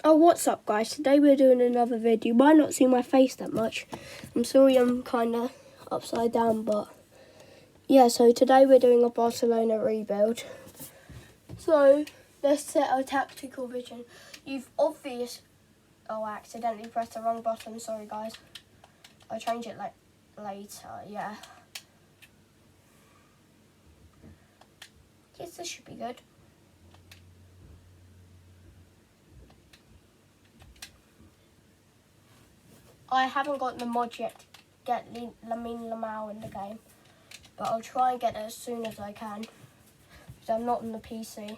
Oh, what's up guys? Today we're doing another video. You might not see my face that much. I'm sorry I'm kind of upside down, but yeah, so today we're doing a Barcelona rebuild. So let's set a tactical vision. Oh, I accidentally pressed the wrong button. Sorry guys. I'll change it later, yeah. Yes, this should be good. I haven't got the mod yet to get Lamine Yamal in the game, but I'll try and get it as soon as I can, because I'm not on the PC.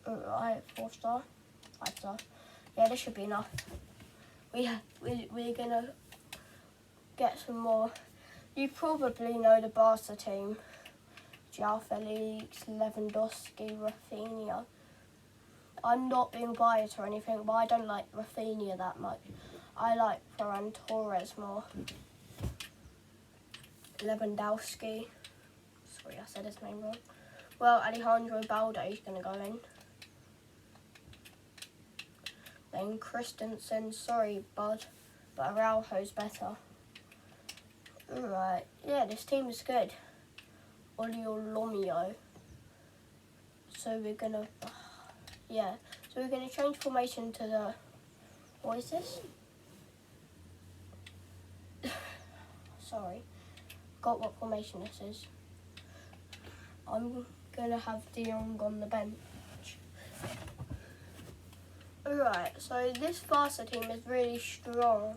Alright, 4 star, 5 star. Yeah, this should be enough. We're gonna get some more. You probably know the Barca team. João Felix, Lewandowski, Rafinha. I'm not being biased or anything, but I don't like Rafinha that much. I like Ferran Torres more. Lewandowski. Sorry, I said his name wrong. Well, Alejandro Balde is going to go in. Then Christensen, sorry, bud, but Araujo's better. Alright, yeah, this team is good. Lomio. So we're going to... Yeah, so we're going to change formation to the... What is this? Sorry, got what formation this is. I'm going to have De Jong on the bench. Alright, so this Barca team is really strong.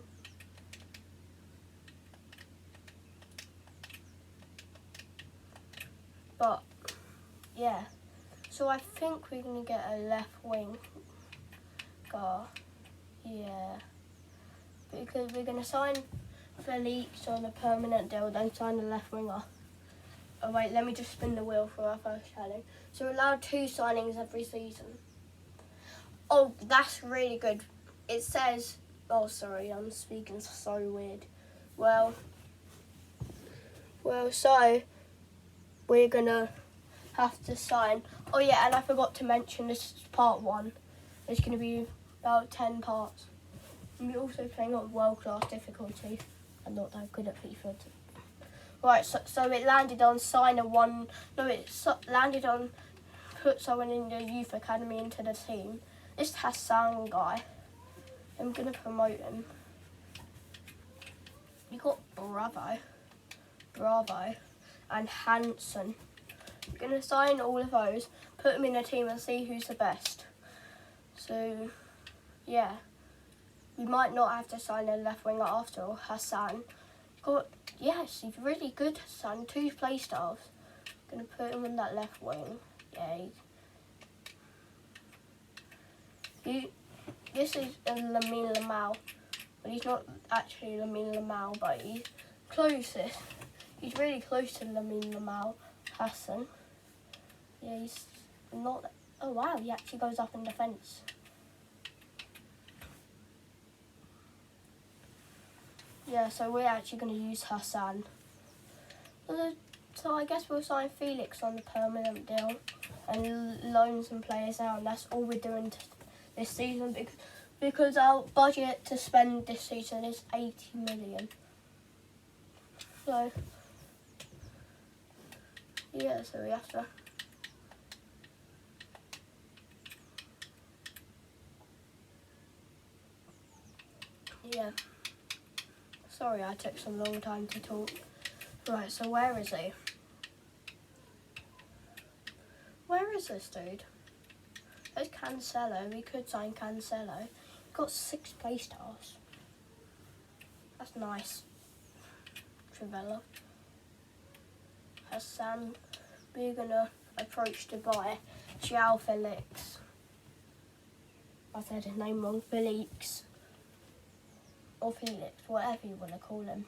But, yeah. So I think we're going to get a left wing guy. Yeah. Because we're going to sign Felix on a permanent deal, then sign a left winger. Oh wait, let me just spin the wheel for our first challenge. So we're allowed 2 signings every season. Oh, that's really good. It says, oh sorry, I'm speaking so weird. Well, so we're going to have to sign. Oh yeah, and I forgot to mention this is part 1. It's going to be about 10 parts. And we're also playing on world-class difficulty. I'm not that good at FIFA. Right, so it landed on landed on put someone in the youth academy into the team. This Hassan guy, I'm going to promote him. You got Bravo, and Hansen. I'm going to sign all of those, put them in a team and see who's the best. So, yeah. We might not have to sign a left winger after all. Hassan. Yes, he's really good, Hassan. 2 play styles. I'm going to put him on that left wing. Yeah. This is Lamine Yamal. But he's not actually Lamine Yamal, but he's closest. He's really close to Lamine Yamal. Hassan. Yeah, he's not... Oh wow, he actually goes up in defence. Yeah, so we're actually going to use Hassan. So I guess we'll sign Felix on the permanent deal and loan some players out. And that's all we're doing this season because our budget to spend this season is 80 million. So, yeah, so we have to... Yeah. Sorry, I took some long time to talk. Right, so where is he? Where is this dude? There's Cancelo. We could sign Cancelo. He's got 6 play stars. That's nice. Trivella. Hassan. We're gonna approach to buy João Felix. I said his name wrong. Felix. Or Felix, whatever you want to call him.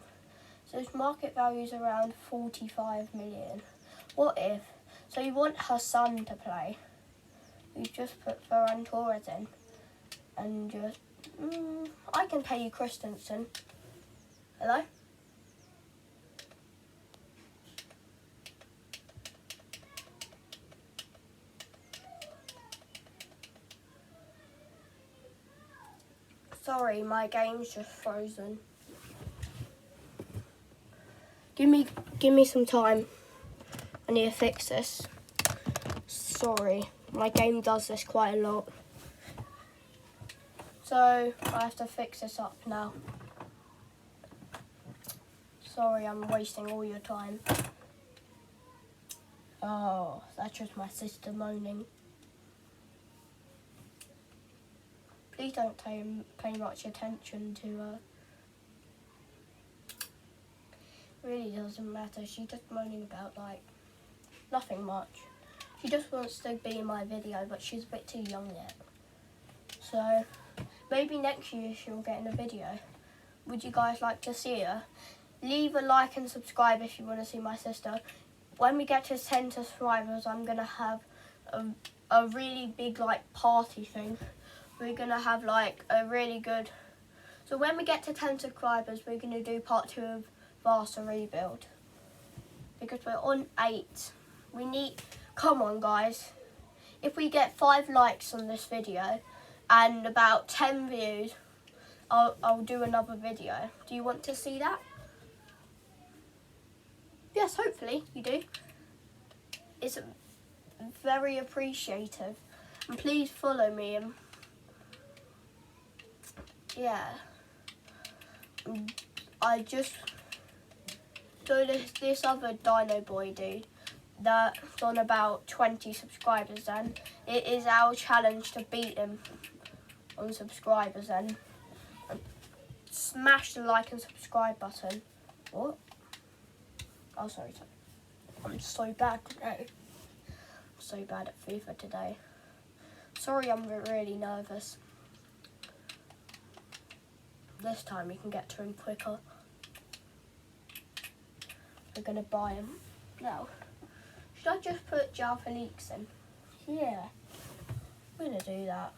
So his market value is around 45 million. What if? So you want Hassan to play. You just put Ferran Torres in. And just... I can pay you Christensen. Hello? Sorry, my game's just frozen. Give me some time. I need to fix this. Sorry, my game does this quite a lot. So I have to fix this up now. Sorry, I'm wasting all your time. Oh, that's just my sister moaning. Please don't pay much attention to her. Really doesn't matter. She's just moaning about like nothing much. She just wants to be in my video, but she's a bit too young yet. So maybe next year she'll get in a video. Would you guys like to see her? Leave a like and subscribe if you want to see my sister. When we get to 10 subscribers, I'm gonna have a really big like party thing. We're gonna have like a really good. So when we get to 10 subscribers, we're gonna do part 2 of Barcelona rebuild, because we're on 8. We need, come on guys, if we get 5 likes on this video and about 10 views, I'll do another video. Do you want to see that? Yes, hopefully you do. It's very appreciative, and please follow me. And yeah, I just so this other Dino Boy dude that's on about 20 subscribers, and it is our challenge to beat him on subscribers. And smash the like and subscribe button. What? Oh, sorry. I'm so bad today. I'm so bad at FIFA today. Sorry, I'm really nervous. This time we can get to him quicker. We're going to buy him. Now, should I just put João Felix in? Yeah, we're going to do that.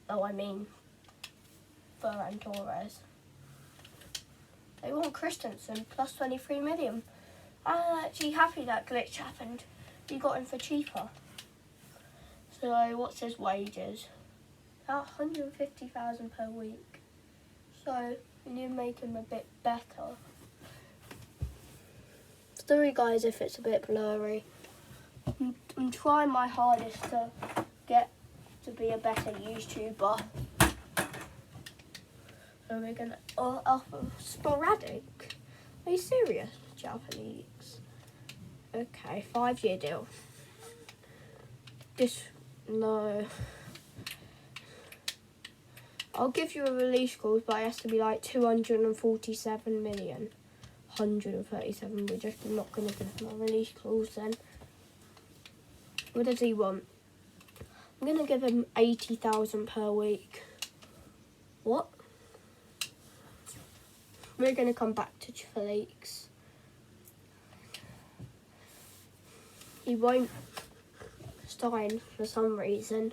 Oh, I mean, Ferran Torres. They want Christensen plus 23 million. I'm actually happy that glitch happened. We got him for cheaper. So what's his wages? About 150,000 per week. So we need to make him a bit better. Sorry guys if it's a bit blurry. I'm trying my hardest to get to be a better YouTuber. So we're gonna sporadic. Are you serious, Japanese? Okay, 5-year deal. No. I'll give you a release clause, but it has to be like 247 million. 137. We're just not gonna give him a release clause then. What does he want? I'm gonna give him 80,000 per week. What? We're going to come back to Felix. He won't sign for some reason.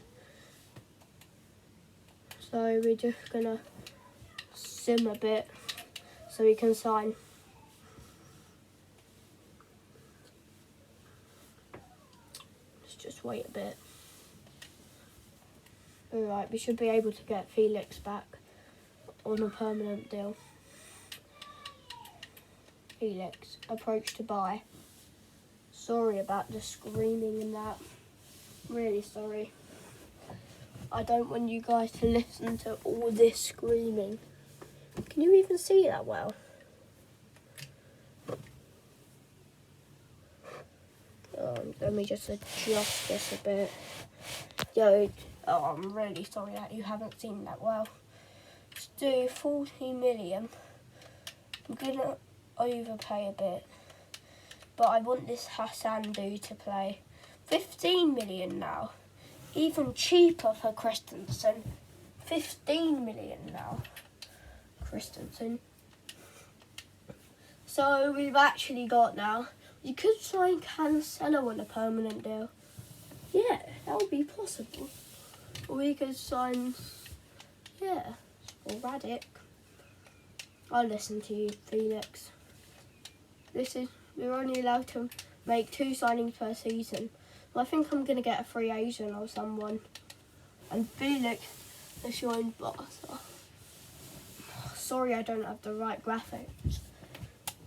So we're just going to sim a bit so he can sign. Let's just wait a bit. Alright, we should be able to get Felix back on a permanent deal. Felix, approach to buy. Sorry about the screaming and that. Really sorry. I don't want you guys to listen to all this screaming. Can you even see that well? Let me just adjust this a bit. I'm really sorry that you haven't seen that well. Let's do 40 million. I'm gonna overpay a bit, but I want this Hassan dude to play. 15 million now, even cheaper for Christensen. 15 million now, Christensen. So we've actually got now. You could sign Cancelo on a permanent deal. Yeah, that would be possible. Or we could sign, or Radic. I'll listen to you, Felix. We're only allowed to make 2 signings per season. Well, I think I'm going to get a free agent or someone. And Felix They're showing Barca. Sorry, I don't have the right graphics.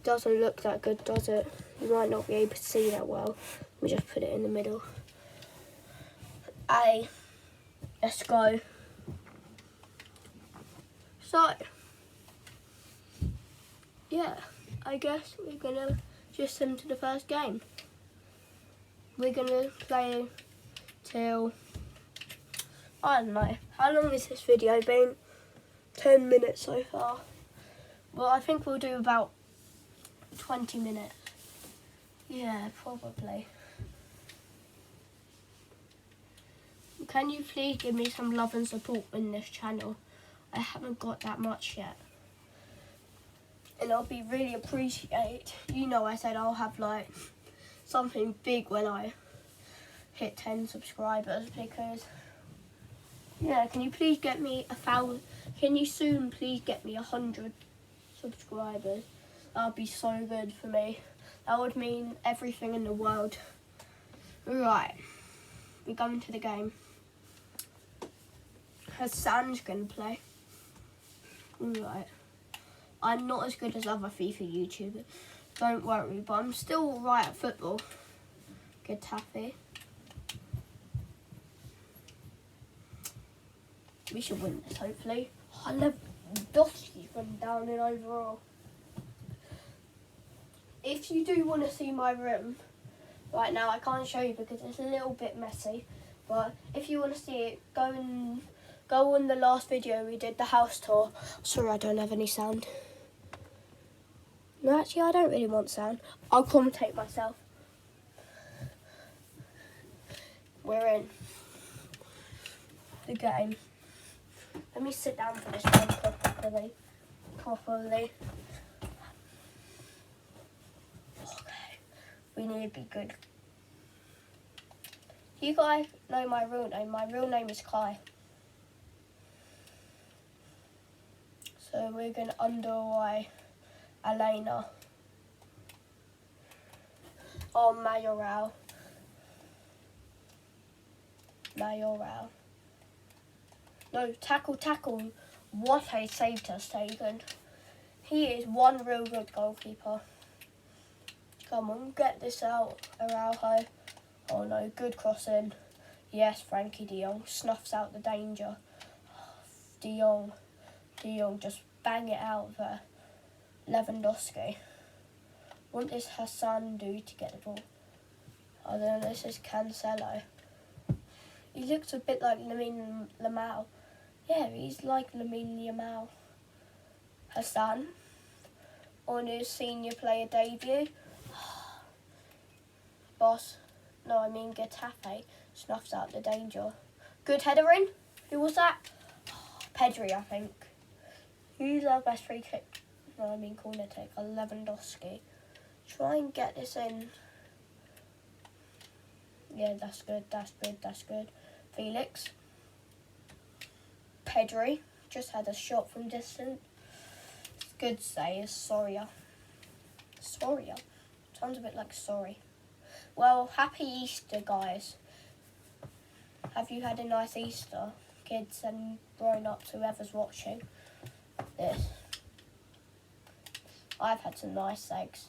Doesn't look that good, does it? You might not be able to see that well. Let me just put it in the middle. Let's go. So, yeah, I guess we're gonna just into the first game. We're gonna play till, I don't know, how long has this video been? 10 minutes so far. Well, I think we'll do about 20 minutes. Yeah, probably. Can you please give me some love and support in this channel? I haven't got that much yet. And I'll be really appreciate. You know, I said I'll have like something big when I hit 10 subscribers, because yeah, can you please get me 1,000? Can you soon please get me 100 subscribers? That would be so good for me. That would mean everything in the world. Right, we're going to the game. Hassan's gonna play. Right. I'm not as good as other FIFA YouTubers, don't worry, but I'm still alright at football. Good taffy. We should win this, hopefully. I love Dosky's run down in overall. If you do want to see my room, right now I can't show you because it's a little bit messy, but if you want to see it, go on the last video we did, the house tour. Sorry, I don't have any sound. No, actually, I don't really want sound. I'll commentate myself. We're in the game. Let me sit down for this one properly. Okay, we need to be good. You guys know my real name. My real name is Kai. So we're going to underwrite Elena. Oh, Mayoral. No, tackle. What a save has taken. He is one real good goalkeeper. Come on, get this out, Araujo. Oh no, good crossing. Yes, Frankie de Jong snuffs out the danger. De Jong just bang it out there. Lewandowski. What does Hassan do to get the ball? Oh, then this is Cancelo. He looks a bit like Lamine Yamal. Yeah, he's like Lamine Yamal. Hassan on his senior player debut. Getafe snuffs out the danger. Good header in. Who was that? Pedri, I think. Who's our best free kick? Corner take. Lewandowski. Try and get this in. Yeah, that's good. Felix. Pedri just had a shot from distance. Good save. Soria. Sounds a bit like sorry. Well, happy Easter, guys. Have you had a nice Easter, kids and grown-ups, whoever's watching this? I've had some nice eggs.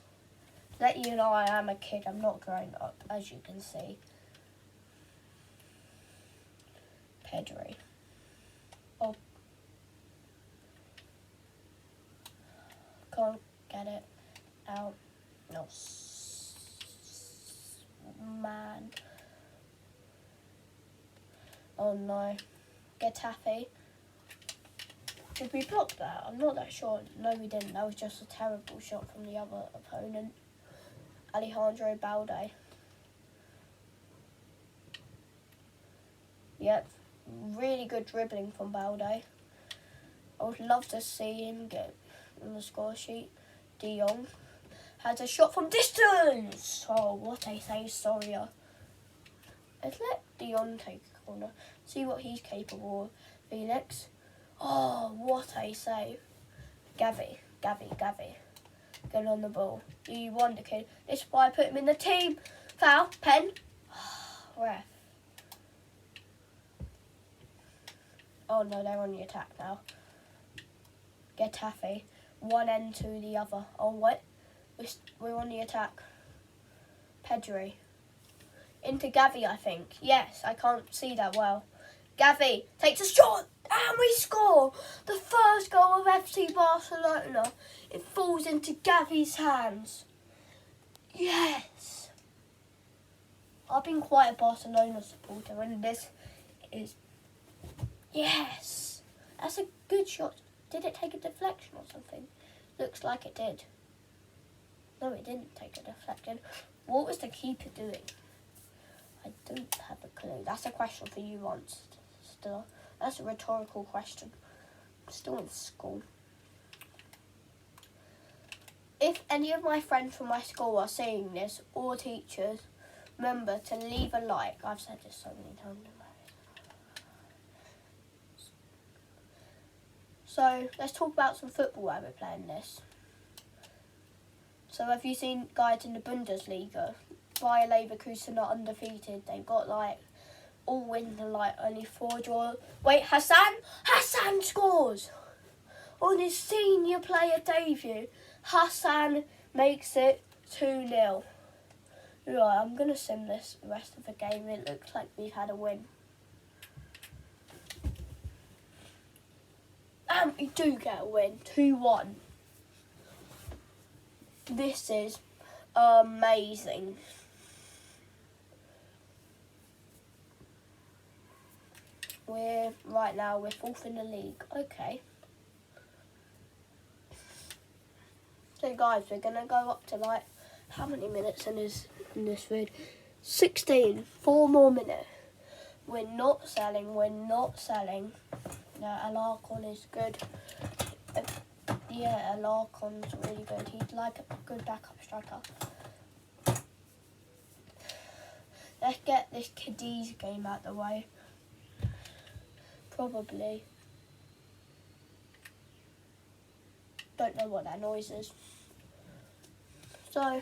To let you know, I am a kid. I'm not grown up, as you can see. Pedri. Oh. Can't get it out. No. Man. Oh no. Getafe. Did we block that? I'm not that sure. No, we didn't. That was just a terrible shot from the other opponent. Alejandro Balde. Yep. Really good dribbling from Balde. I would love to see him get on the score sheet. De Jong has a shot from distance. Oh, what a save, Soria. Let's let De Jong take a corner. See what he's capable of. Felix. Oh, what a save. Gavi. Get on the ball. You wonder, kid. This is why I put him in the team. Foul. Pen. Ref. Oh no, they're on the attack now. Getafe. One end to the other. Oh, what? We're on the attack. Pedri. Into Gavi, I think. Yes, I can't see that well. Gavi takes a shot and we score! The first goal of FC Barcelona. It falls into Gavi's hands. Yes! I've been quite a Barcelona supporter and this is... Yes! That's a good shot. Did it take a deflection or something? Looks like it did. No, it didn't take a deflection. What was the keeper doing? I don't have a clue. That's a question for you once. Still, that's a rhetorical question. Still in school. If any of my friends from my school are seeing this, or teachers, remember to leave a like. I've said this so many times. So, let's talk about some football while we're playing this. So, have you seen guys in the Bundesliga? Bayer Leverkusen are undefeated. They've got all wins and only 4 draws. Wait, Hassan scores! On his senior player debut, Hassan makes it 2-0. Right, I'm going to sim this the rest of the game. It looks like we've had a win. And we do get a win, 2-1. This is amazing. Right now we're 4th in the league. Okay. So guys, we're gonna go up to how many minutes in this vid? 16. 4 more minutes. We're not selling. No, Alarcon is good. Yeah, Alarcon's really good. He's like a good backup striker. Let's get this Cadiz game out the way. Probably. Don't know what that noise is. So,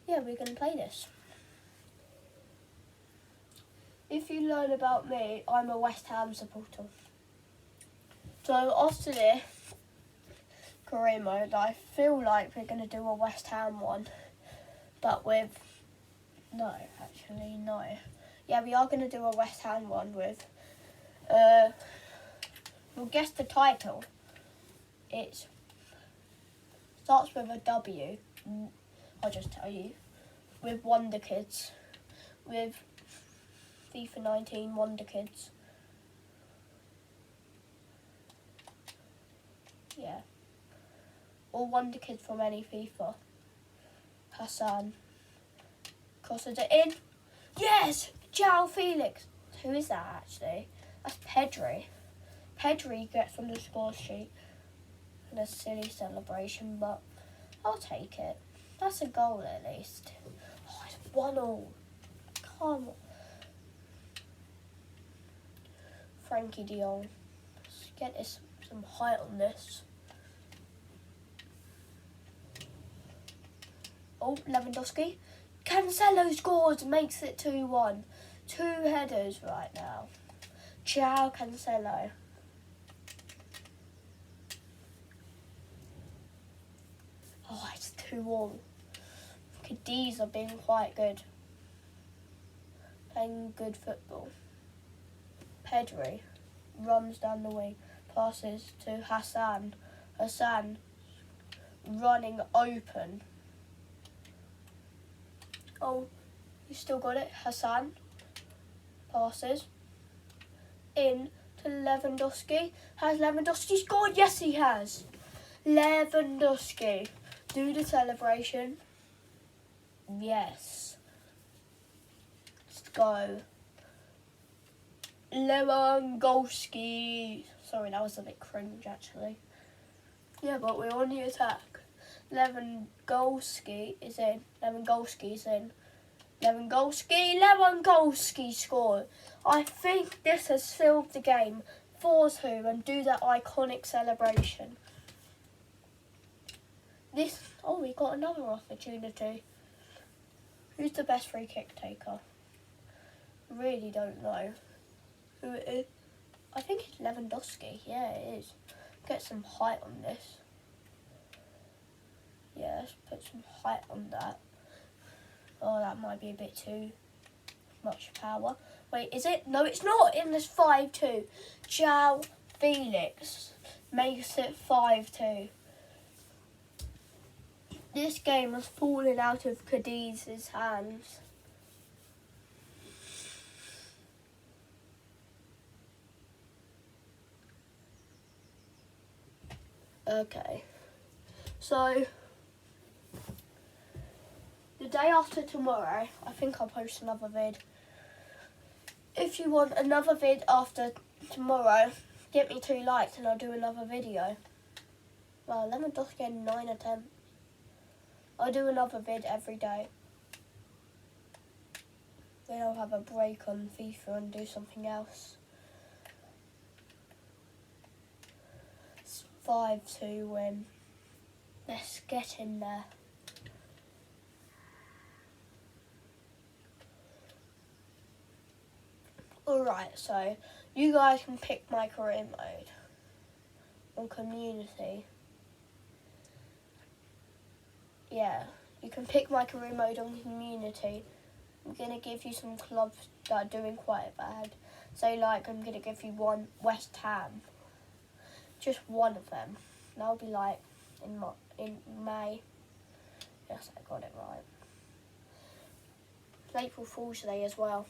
yeah, we're going to play this. If you learn about me, I'm a West Ham supporter. So after this career mode, I feel like we're going to do a West Ham one. But with... No, actually, no. Yeah, we are going to do a West Ham one with... We'll guess the title. It starts with a W. I'll just tell you. With Wonder Kids. With FIFA 19 Wonder Kids. Yeah. Or Wonder Kids from any FIFA. Hassan. Crosses it in. Yes! João Felix. Who is that actually? That's Pedri. Pedri gets on the score sheet. And a silly celebration, but I'll take it. That's a goal at least. Oh, it's 1-1. Come on. Frankie de Jong. Let's get some height on this. Oh, Lewandowski. Cancelo scores, makes it 2-1. 2 headers right now. Ciao, Cancelo. Oh, it's 2-1. Cadiz are being quite good. Playing good football. Pedri runs down the wing, passes to Hassan. Hassan running open. Oh, you still got it. Hassan passes in to Lewandowski. Has Lewandowski scored? Yes, he has. Lewandowski. Do the celebration. Yes. Let's go. Lewandowski. Sorry, that was a bit cringe actually. Yeah, but we're on the attack. Lewandowski is in. Lewandowski's in. Lewandowski scored. I think this has sealed the game. 4-2 and do that iconic celebration. We got another opportunity. Who's the best free kick taker? Really don't know who it is. I think it's Lewandowski. Yeah, it is. Get some height on this. Yeah, let's put some height on that. Oh, that might be a bit too much power. Wait, is it? No, it's not. In this 5-2. João Felix makes it 5-2. This game has fallen out of Cadiz's hands. Okay. So, the day after tomorrow, I think I'll post another vid. If you want another vid after tomorrow, get me 2 likes and I'll do another video. Well, Lewandowski had 9 attempts. I'll do another vid every day. Then I'll have a break on FIFA and do something else. It's 5-2 win. Let's get in there. Alright, so you guys can pick my career mode on community. Yeah, you can pick my career mode on community. I'm going to give you some clubs that are doing quite bad. So like I'm going to give you one, West Ham. Just one of them. That'll be like in May. Yes, I got it right. It's April Fool's Day as well.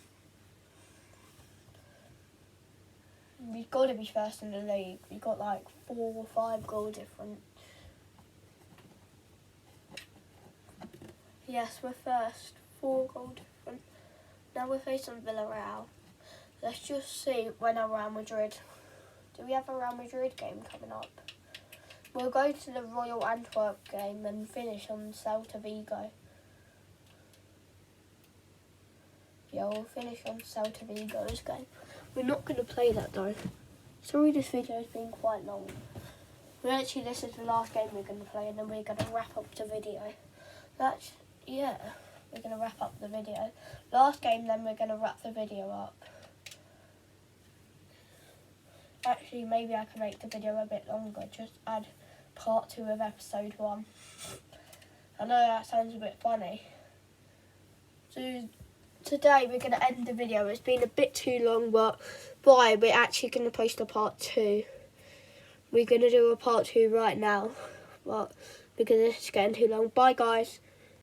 We've got to be first in the league. We've got like 4 or 5 goal difference. Yes, we're first. 4 goal different. Now we're facing Villarreal. Let's just see when our Real Madrid. Do we have a Real Madrid game coming up? We'll go to the Royal Antwerp game and finish on Celta Vigo. Yeah, we'll finish on Celta Vigo's game. We're not going to play that though. Sorry this video has been quite long. Actually, this is the last game we're going to play and then we're going to wrap up the video. Yeah, we're going to wrap up the video. Last game, then we're going to wrap the video up. Actually, maybe I can make the video a bit longer. Just add part 2 of episode 1. I know that sounds a bit funny. So today we're going to end the video. It's been a bit too long, but bye. We're actually going to post a part 2. We're going to do a part 2 right now, but because it's getting too long. Bye, guys.